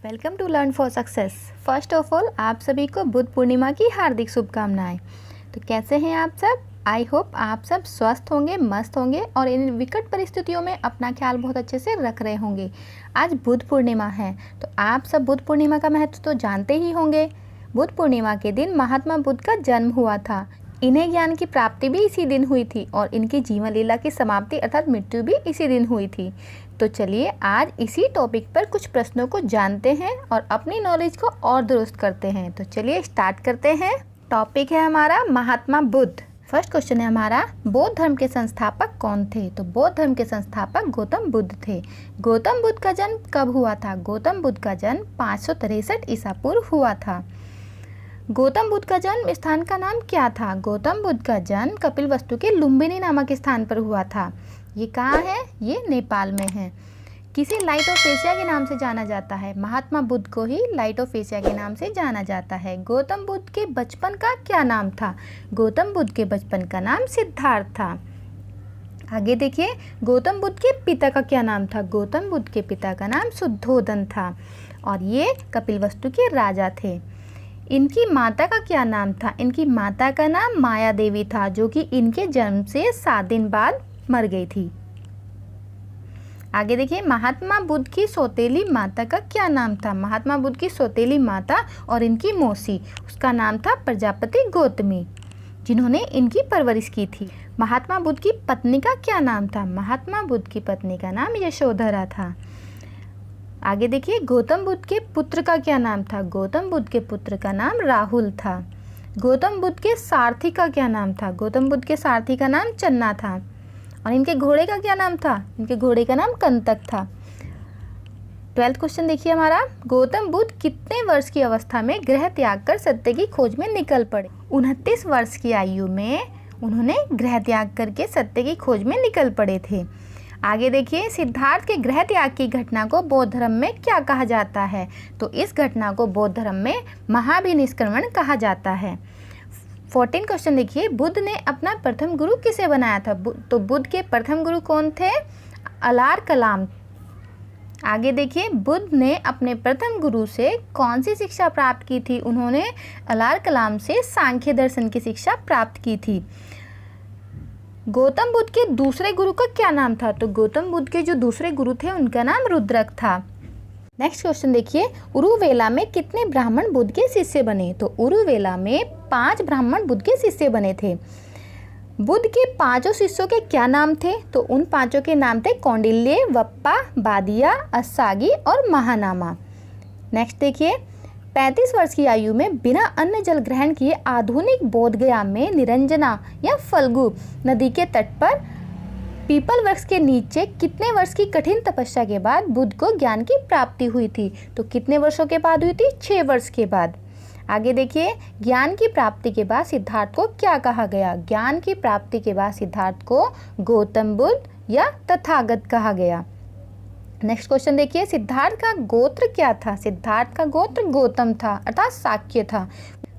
Welcome to Learn for Success. First of all आप सभी को बुद्ध पूर्णिमा की हार्दिक शुभकामनाएं। तो कैसे हैं आप सब? आई होप आप सब स्वस्थ होंगे, मस्त होंगे और इन विकट परिस्थितियों में अपना ख्याल बहुत अच्छे से रख रहे होंगे। आज बुद्ध पूर्णिमा है तो आप सब बुद्ध पूर्णिमा का महत्व तो जानते ही होंगे। बुद्ध पूर्णिमा के दिन महात्मा बुद्ध का जन्म हुआ था। इन्हें ज्ञान की प्राप्ति भी इसी दिन हुई थी और इनकी जीवन लीला की समाप्ति अर्थात मृत्यु भी इसी दिन हुई थी। तो चलिए आज इसी टॉपिक पर कुछ प्रश्नों को जानते हैं और अपनी नॉलेज को और दुरुस्त करते हैं। तो चलिए स्टार्ट करते हैं। टॉपिक है हमारा महात्मा बुद्ध। फर्स्ट क्वेश्चन है हमारा, बौद्ध धर्म के संस्थापक कौन थे? तो बौद्ध धर्म के संस्थापक गौतम बुद्ध थे। गौतम बुद्ध का जन्म कब हुआ था? गौतम बुद्ध का जन्म 563 ईसा पूर्व हुआ था। गौतम बुद्ध का जन्म स्थान का नाम क्या था? गौतम बुद्ध का जन्म कपिलवस्तु के लुम्बिनी नामक स्थान पर हुआ था। ये कहाँ है? ये नेपाल में है। किसे लाइट ऑफ एशिया के नाम से जाना जाता है? महात्मा बुद्ध को ही लाइट ऑफ एशिया के नाम से जाना जाता है। गौतम बुद्ध के बचपन का क्या नाम था? गौतम बुद्ध के बचपन का नाम सिद्धार्थ था। आगे देखिए, गौतम बुद्ध के पिता का क्या नाम था? गौतम बुद्ध के पिता का नाम शुद्धोदन था और ये कपिलवस्तु के राजा थे। इनकी माता का क्या नाम था? इनकी माता का नाम माया देवी था, जो कि इनके जन्म से 7 दिन बाद मर गई थी। आगे देखिए, महात्मा बुद्ध की सौतेली माता का क्या नाम था? महात्मा बुद्ध की सौतेली माता और इनकी मौसी, उसका नाम था प्रजापति गौतमी, जिन्होंने इनकी परवरिश की थी। महात्मा बुद्ध की पत्नी का क्या नाम था? महात्मा बुद्ध की पत्नी का नाम यशोधरा था। आगे देखिए, गौतम बुद्ध के पुत्र का क्या नाम था? गौतम बुद्ध के पुत्र का नाम राहुल था। गौतम बुद्ध के सारथी का क्या नाम था? गौतम बुद्ध के सारथी का नाम चन्ना था। और इनके घोड़े का क्या नाम था? इनके घोड़े का नाम कंतक था। 12th क्वेश्चन देखिए हमारा, गौतम बुद्ध कितने वर्ष की अवस्था में गृह त्याग कर सत्य की खोज में निकल पड़े? 29 वर्ष की आयु में उन्होंने गृह त्याग करके सत्य की खोज में निकल पड़े थे। आगे देखिए, सिद्धार्थ के गृह त्याग की घटना को बौद्ध धर्म में क्या कहा जाता है? तो इस घटना को बौद्ध धर्म में महाभिनिष्क्रमण कहा जाता है। 14 क्वेश्चन देखिए, बुद्ध ने अपना प्रथम गुरु किसे बनाया था? तो बुद्ध के प्रथम गुरु कौन थे? अलार कलाम। आगे देखिए, बुद्ध ने अपने प्रथम गुरु से कौन सी शिक्षा प्राप्त की थी? उन्होंने अलार कलाम से सांख्य दर्शन की शिक्षा प्राप्त की थी। गौतम बुद्ध के दूसरे गुरु का क्या नाम था? तो गौतम बुद्ध के जो दूसरे गुरु थे उनका नाम रुद्रक था। नेक्स्ट क्वेश्चन देखिए, उरुवेला में कितने ब्राह्मण बुद्ध के शिष्य बने? तो उरुवेला में 5 ब्राह्मण बुद्ध के शिष्य बने थे। बुद्ध के 5 शिष्यों के क्या नाम थे? तो उन 5 के नाम थे कौंडिल्य, वप्पा, बादिया, अस्सागी और महानामा। नेक्स्ट देखिए, 35 वर्ष की आयु में बिना अन्न जल ग्रहण किए आधुनिक बोधगया में निरंजना या फल्गु नदी के तट पर पीपल वृक्ष के नीचे कितने वर्ष की कठिन तपस्या के बाद बुद्ध को ज्ञान की प्राप्ति हुई थी? तो कितने वर्षों के बाद हुई थी? 6 वर्ष के बाद। आगे देखिए, ज्ञान की प्राप्ति के बाद सिद्धार्थ को क्या कहा गया? ज्ञान की प्राप्ति के बाद सिद्धार्थ को गौतम बुद्ध या तथागत कहा गया। नेक्स्ट क्वेश्चन देखिए, सिद्धार्थ का गोत्र क्या था? सिद्धार्थ का गोत्र गौतम था अर्थात शाक्य था।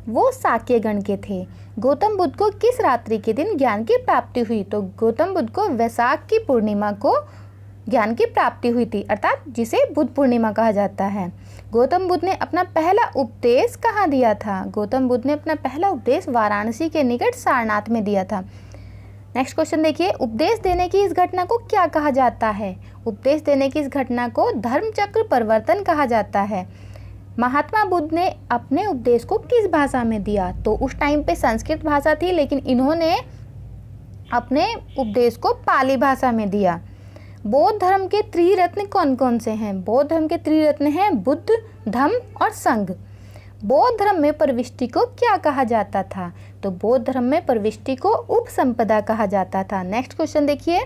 वो शाक्य गण के थे। गौतम बुद्ध को किस रात्रि के दिन ज्ञान की प्राप्ति हुई? तो गौतम बुद्ध को वैशाख की पूर्णिमा को ज्ञान की प्राप्ति हुई थी अर्थात जिसे बुद्ध पूर्णिमा कहा जाता है। गौतम बुद्ध ने अपना पहला उपदेश कहाँ दिया था? गौतम बुद्ध ने अपना पहला उपदेश वाराणसी के निकट सारनाथ में दिया था। नेक्स्ट क्वेश्चन देखिए, उपदेश देने की इस घटना को क्या कहा जाता है? उपदेश देने की इस घटना को धर्मचक्र परिवर्तन कहा जाता है। महात्मा बुद्ध ने अपने उपदेश को किस भाषा में दिया? तो उस टाइम पे संस्कृत भाषा थी, लेकिन इन्होंने अपने उपदेश को पाली भाषा में दिया। बौद्ध धर्म के त्रिरत्न कौन कौन से हैं? बौद्ध धर्म के त्रिरत्न हैं बुद्ध, धम्म और संघ। बौद्ध धर्म में प्रविष्टि को क्या कहा जाता था? तो बौद्ध धर्म में प्रविष्टि को उपसंपदा कहा जाता था। नेक्स्ट क्वेश्चन देखिए,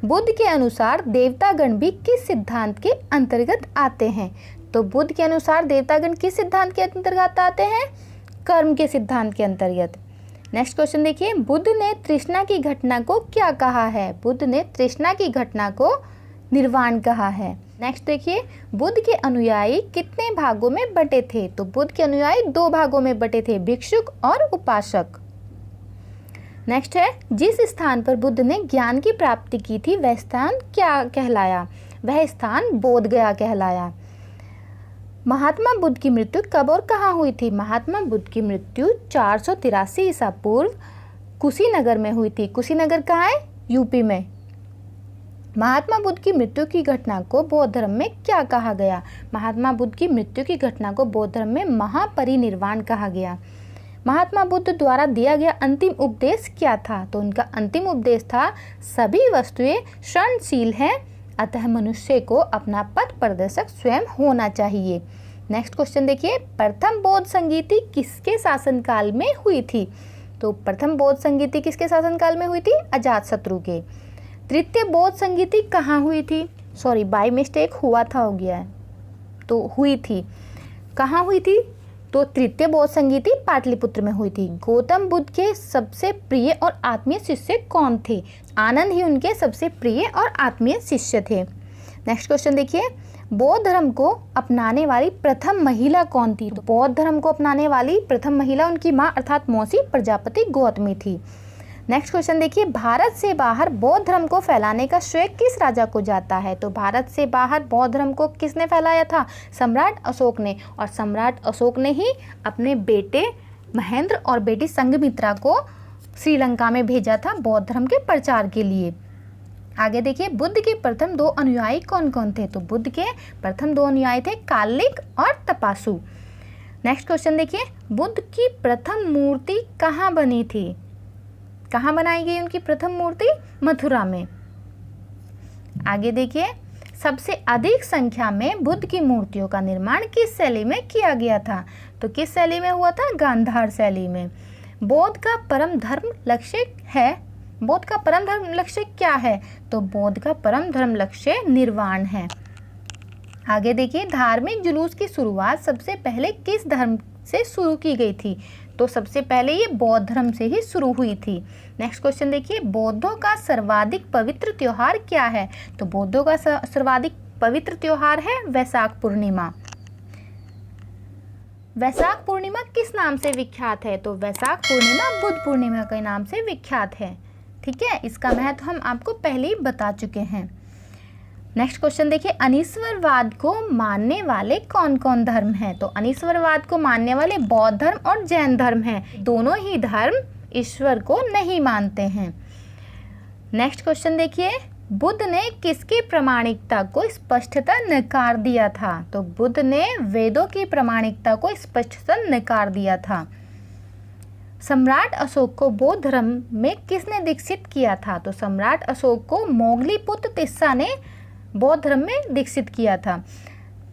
बुद्ध के अनुसार देवतागण भी किस सिद्धांत के अंतर्गत आते हैं? तो बुद्ध के अनुसार देवतागण किस सिद्धांत के अंतर्गत आते हैं? कर्म के सिद्धांत के अंतर्गत। नेक्स्ट क्वेश्चन देखिए, बुद्ध ने तृष्णा की घटना को क्या कहा है? बुद्ध ने तृष्णा की घटना को निर्वाण कहा है। नेक्स्ट देखिए, बुद्ध के अनुयायी कितने भागों में बटे थे? तो बुद्ध के अनुयायी 2 भागों में बटे थे, भिक्षुक और उपासक। नेक्स्ट है, जिस स्थान पर बुद्ध ने ज्ञान की प्राप्ति की थी वह स्थान क्या कहलाया? वह स्थान बोधगया कहलाया। महात्मा बुद्ध की मृत्यु कब और कहाँ हुई थी? महात्मा बुद्ध की मृत्यु 483 ईसा पूर्व कुशीनगर में हुई थी। कुशीनगर कहाँ है? यूपी में। महात्मा बुद्ध की मृत्यु की घटना को बौद्ध धर्म में क्या कहा गया? महात्मा बुद्ध की मृत्यु की घटना को बौद्ध धर्म में महापरिनिर्वाण कहा गया। महात्मा बुद्ध द्वारा दिया गया अंतिम उपदेश क्या था? तो उनका अंतिम उपदेश था, सभी वस्तुएं क्षणशील हैं, अतः मनुष्य को अपना पथ प्रदर्शक स्वयं होना चाहिए। नेक्स्ट क्वेश्चन देखिए, प्रथम बौद्ध संगीति किसके शासनकाल में हुई थी? तो प्रथम बौद्ध संगीति किसके शासनकाल में हुई थी? अजातशत्रु के। तृतीय बौद्ध संगीति कहाँ हुई थी? सॉरी, बाय मिस्टेक हुआ था हो गया है, तो हुई थी। कहाँ हुई थी? तो तृतीय बौद्ध संगीति पाटलिपुत्र में हुई थी। गौतम बुद्ध के सबसे प्रिय और आत्मीय शिष्य कौन थे? आनंद ही उनके सबसे प्रिय और आत्मीय शिष्य थे। नेक्स्ट क्वेश्चन देखिए, बौद्ध धर्म को अपनाने वाली प्रथम महिला कौन थी? तो बौद्ध धर्म को अपनाने वाली प्रथम महिला उनकी माँ अर्थात मौसी प्रजापति गौतमी थी। नेक्स्ट क्वेश्चन देखिए, भारत से बाहर बौद्ध धर्म को फैलाने का श्रेय किस राजा को जाता है? तो भारत से बाहर बौद्ध धर्म को किसने फैलाया था? सम्राट अशोक ने। और सम्राट अशोक ने ही अपने बेटे महेंद्र और बेटी संघमित्रा को श्रीलंका में भेजा था बौद्ध धर्म के प्रचार के लिए। आगे देखिए, बुद्ध के प्रथम 2 अनुयायी कौन कौन थे? तो बुद्ध के प्रथम 2 अनुयायी थे कालिक और तपासु। नेक्स्ट क्वेश्चन देखिए, बुद्ध की प्रथम मूर्ति कहाँ बनी थी? कहाँ बनाई गई उनकी प्रथम मूर्ति? मथुरा में। आगे देखिए, सबसे अधिक संख्या में बुद्ध की मूर्तियों का निर्माण किस शैली में किया गया था? तो किस शैली में हुआ था? गांधार शैली में। बौद्ध का परम धर्म लक्ष्य है। बौद्ध का परम धर्म लक्ष्य क्या है? तो बौद्ध का परम धर्म लक्ष्य निर्वाण है। आगे देखिए, धार्मिक जुलूस की शुरुआत सबसे पहले किस धर्म से शुरू की गई थी? तो सबसे पहले ये बौद्ध धर्म से ही शुरू हुई थी। नेक्स्ट क्वेश्चन देखिए, बौद्धों का सर्वाधिक पवित्र त्योहार क्या है? तो बौद्धों का सर्वाधिक पवित्र त्योहार है वैशाख पूर्णिमा। वैशाख पूर्णिमा किस नाम से विख्यात है? तो वैशाख पूर्णिमा बुद्ध पूर्णिमा के नाम से विख्यात है। ठीक है, इसका महत्व हम आपको पहले ही बता चुके हैं। नेक्स्ट क्वेश्चन देखिए, अनीश्वरवाद को मानने वाले कौन कौन धर्म हैं? तो अनीश्वरवाद को मानने वाले बौद्ध धर्म और जैन धर्म हैं। दोनों ही धर्म ईश्वर को नहीं मानते हैं। नेक्स्ट क्वेश्चन देखिए, बुद्ध ने किसकी प्रामाणिकता को स्पष्टता नकार दिया था? तो बुद्ध ने वेदों की प्रामाणिकता को स्पष्टता नकार दिया था। सम्राट अशोक को बौद्ध धर्म में किसने दीक्षित किया था? तो सम्राट अशोक को मोगली पुत्र तिस्सा ने बौद्ध धर्म में दीक्षित किया था।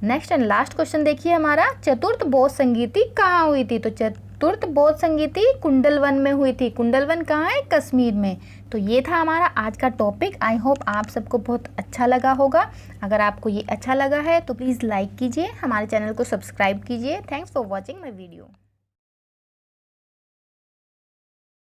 नेक्स्ट एंड लास्ट क्वेश्चन देखिए हमारा, चतुर्थ बौद्ध संगीति कहाँ हुई थी? तो चतुर्थ बौद्ध संगीति कुंडलवन में हुई थी। कुंडलवन कहाँ है? कश्मीर में। तो ये था हमारा आज का टॉपिक। आई होप आप सबको बहुत अच्छा लगा होगा। अगर आपको ये अच्छा लगा है तो प्लीज़ लाइक कीजिए, हमारे चैनल को सब्सक्राइब कीजिए। Thanks for watching my video.